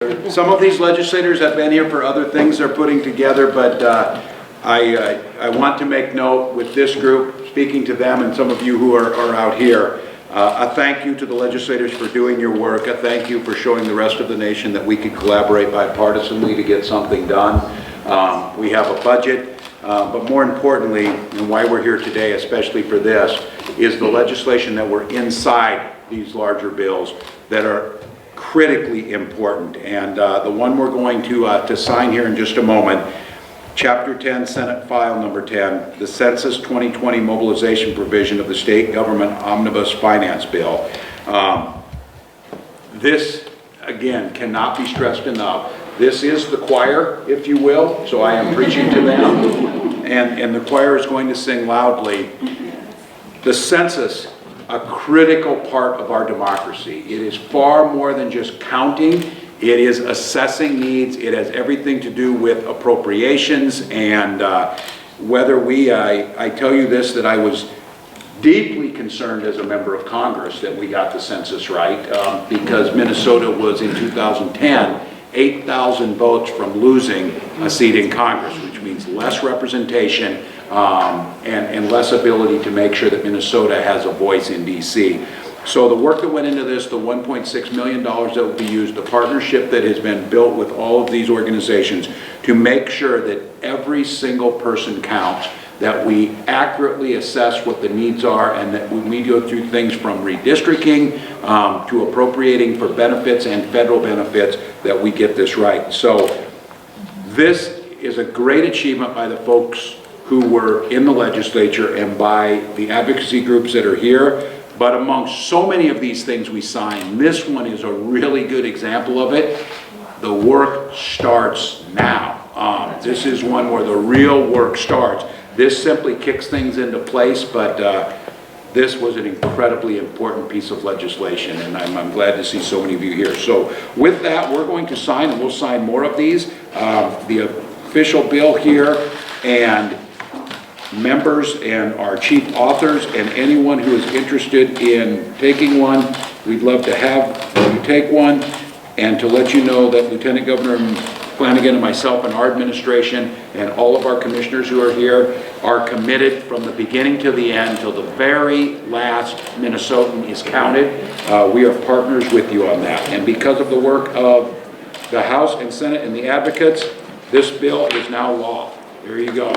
Some of these legislators have been here for other things they're putting together, but I want to make note with this group, speaking to them and some of you who are out here, a thank you to the legislators for doing your work. A thank you for showing the rest of the nation that we can collaborate bipartisanly to get something done. We have a budget, but more importantly, and why we're here today, especially for this, is the legislation that were inside these larger bills that are critically important. And the one we're going to sign here in just a moment, Chapter 10, Senate File Number 10, the Census 2020 Mobilization Provision of the State Government Omnibus Finance Bill. This, again, cannot be stressed enough. This is the choir, if you will, so I am preaching to them, and the choir is going to sing loudly. The census, a critical part of our democracy. It is far more than just counting. It is assessing needs. It has everything to do with appropriations, and whether I tell you this, that I was deeply concerned as a member of Congress that we got the census right, because Minnesota was in 2010 8,000 votes from losing a seat in Congress, which means less representation and less ability to make sure that Minnesota has a voice in DC. So the work that went into this, the $1.6 million that will be used, the partnership that has been built with all of these organizations to make sure that every single person counts, that we accurately assess what the needs are, and that when we go through things from redistricting to appropriating for benefits and federal benefits, that we get this right. So this is a great achievement by the folks who were in the legislature and by the advocacy groups that are here. But among so many of these things we sign, this one is a really good example of it. The work starts now. This is one where the real work starts. This simply kicks things into place, but this was an incredibly important piece of legislation, and I'm glad to see so many of you here. So with that, we're going to sign, and we'll sign more of these. The official bill here, and members and our chief authors and anyone who is interested in taking one, we'd love to have you take one, and to let you know that Lieutenant Governor Flanagan and myself and our administration and all of our commissioners who are here are committed from the beginning to the end till the very last Minnesotan is counted. We are partners with you on that. And because of the work of the House and Senate and the advocates, this bill is now law. There you go.